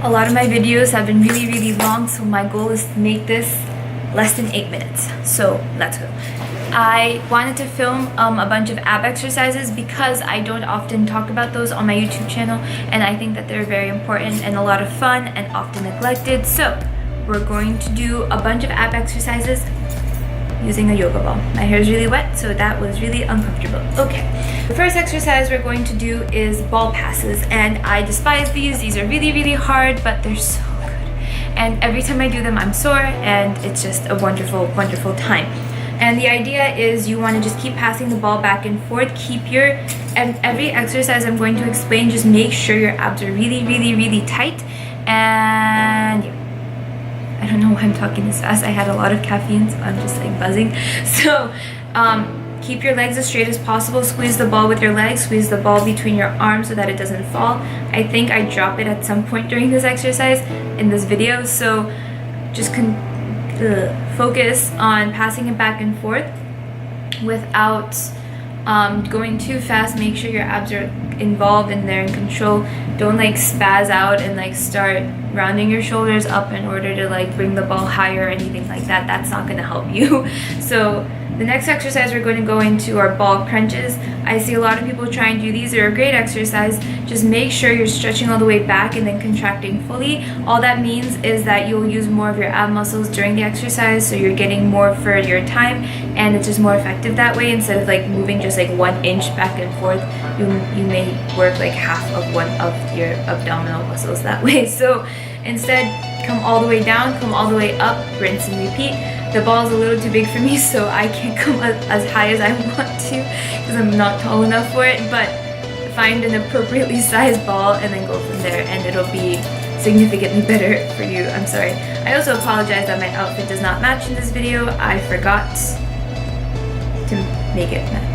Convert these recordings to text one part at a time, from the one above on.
A lot of my videos have been really long, so my goal is to make this less than 8 minutes. So let's go. I wanted to film a bunch of ab exercises because I don't often talk about those on my YouTube channel, and I think that they're very important and a lot of fun and often neglected. So we're going to do a bunch of ab exercises using a yoga ball. My hair is really wet, so that was really uncomfortable. Okay, the first exercise we're going to do is ball passes, and I despise these. These are really hard, but they're so good. And every time I do them, I'm sore, and it's just a wonderful time. And the idea is you want to just keep passing the ball back and forth. And every exercise I'm going to explain, just make sure your abs are really tight. And yeah. I don't know why I'm talking this fast. I had a lot of caffeine, so I'm just like buzzing. So keep your legs as straight as possible. Squeeze the ball with your legs. Squeeze the ball between your arms so that it doesn't fall. I think I drop it at some point during this exercise in this video. So just focus on passing it back and forth without going too fast. Make sure your abs are involved and they're in control. Don't like spaz out and like start rounding your shoulders up in order to like bring the ball higher or anything like that. That's not going to help you. So the next exercise we're going to go into are ball crunches. I see a lot of people try and do these. They're a great exercise. Just make sure you're stretching all the way back and then contracting fully. All that means is that you'll use more of your ab muscles during the exercise, so you're getting more for your time, and it's just more effective that way. Instead of like moving just like 1 inch back and forth, you may work like half of one of your abdominal muscles that way. So instead, come all the way down, come all the way up, rinse and repeat. The ball is a little too big for me, so I can't come as high as I want to because I'm not tall enough for it, but find an appropriately sized ball and then go from there, and it'll be significantly better for you. I'm sorry. I also apologize that my outfit does not match in this video. I forgot to make it match.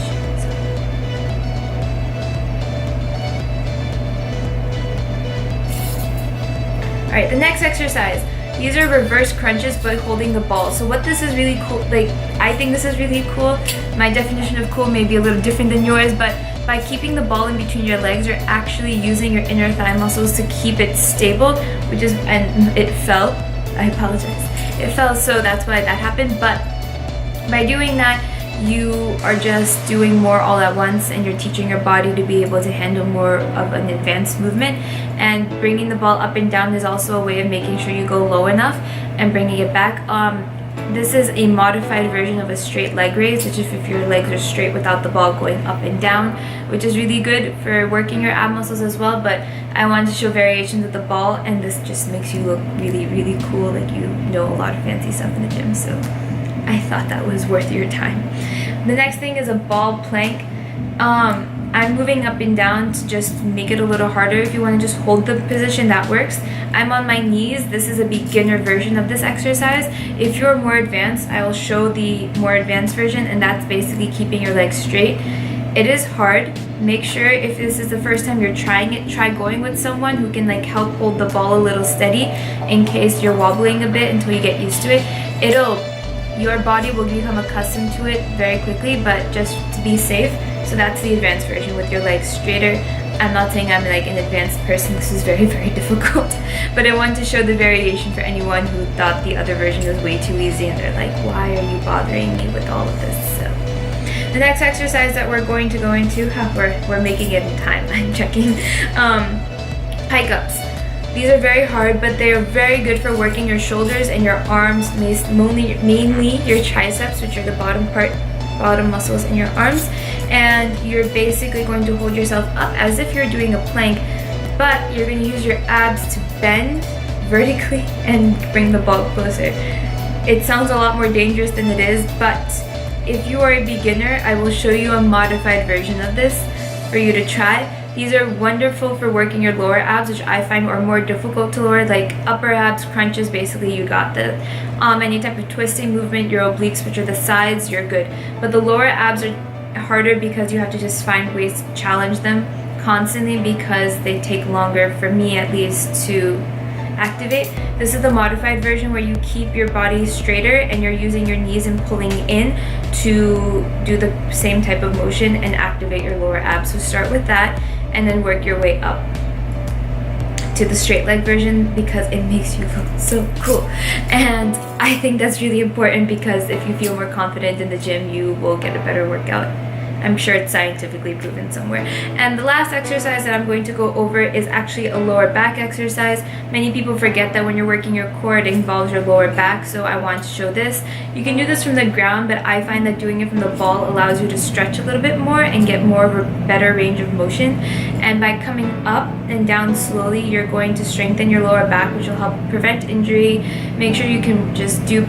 Alright, the next exercise. These are reverse crunches but holding the ball. So what this is really cool, like I think this is really cool. My definition of cool may be a little different than yours, but by keeping the ball in between your legs, you're actually using your inner thigh muscles to keep it stable, and it fell. I apologize. It fell, so that's why that happened. But by doing that, you are just doing more all at once, and you're teaching your body to be able to handle more of an advanced movement. And bringing the ball up and down is also a way of making sure you go low enough and bringing it back. This is a modified version of a straight leg raise, which is if your legs are straight without the ball going up and down, which is really good for working your ab muscles as well. But I wanted to show variations of the ball, and this just makes you look really cool, like you know a lot of fancy stuff in the gym. So I thought that was worth your time. The next thing is a ball plank. I'm moving up and down to just make it a little harder. If you want to just hold the position, that works. I'm on my knees. This is a beginner version of this exercise. If you're more advanced, I will show the more advanced version, and that's basically keeping your legs straight. It is hard. Make sure if this is the first time you're trying it, try going with someone who can like help hold the ball a little steady in case you're wobbling a bit until you get used to it. Your body will become accustomed to it very quickly, but just to be safe. So that's the advanced version with your legs straighter. I'm not saying I'm like an advanced person. This is very difficult. But I wanted to show the variation for anyone who thought the other version was way too easy and they're like, why are you bothering me with all of this? So the next exercise that we're going to go into, we're making it in time, I'm checking. Pike Ups. These are very hard, but they are very good for working your shoulders and your arms, mainly your triceps, which are the bottom muscles in your arms. And you're basically going to hold yourself up as if you're doing a plank, but you're going to use your abs to bend vertically and bring the ball closer. It sounds a lot more dangerous than it is, but if you are a beginner, I will show you a modified version of this for you to try. These are wonderful for working your lower abs, which I find are more difficult to lower, like upper abs, crunches, basically you got this. Any type of twisting movement, your obliques, which are the sides, you're good. But the lower abs are harder because you have to just find ways to challenge them constantly because they take longer, for me at least, to activate. This is the modified version where you keep your body straighter and you're using your knees and pulling in to do the same type of motion and activate your lower abs. So start with that and then work your way up to the straight leg version because it makes you look so cool. And I think that's really important because if you feel more confident in the gym, you will get a better workout. I'm sure it's scientifically proven somewhere. And the last exercise that I'm going to go over is actually a lower back exercise. Many people forget that when you're working your core, it involves your lower back, so I want to show this. You can do this from the ground, but I find that doing it from the ball allows you to stretch a little bit more and get more of a better range of motion. And by coming up and down slowly, you're going to strengthen your lower back, which will help prevent injury, make sure you can just do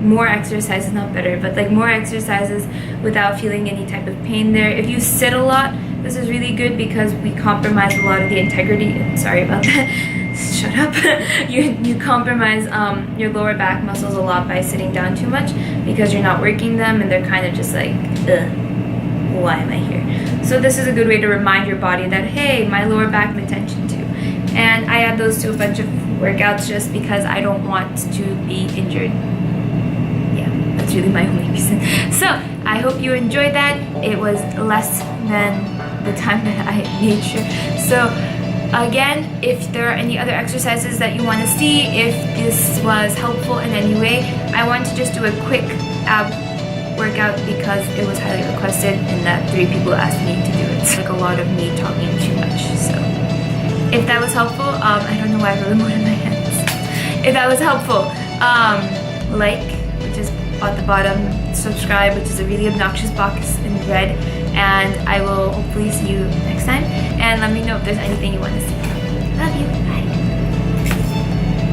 more exercises, not better, but like more exercises without feeling any type of pain there. If you sit a lot, this is really good because we compromise a lot of the integrity. Sorry about that. Shut up. You compromise your lower back muscles a lot by sitting down too much because you're not working them and they're kind of just like, ugh, why am I here? So this is a good way to remind your body that, hey, my lower back I'm attention to. And I add those to a bunch of workouts just because I don't want to be injured. That's really my only reason. So I hope you enjoyed that. It was less than the time that I made sure. So again, if there are any other exercises that you want to see, if this was helpful in any way, I want to just do a quick ab workout because it was highly requested and that 3 people asked me to do it. It's like a lot of me talking too much. So if that was helpful, I don't know why I have a remote in my hands. If that was helpful, like, which is at the bottom, subscribe, which is a really obnoxious box in red, and I will hopefully see you next time, and let me know if there's anything you want to see.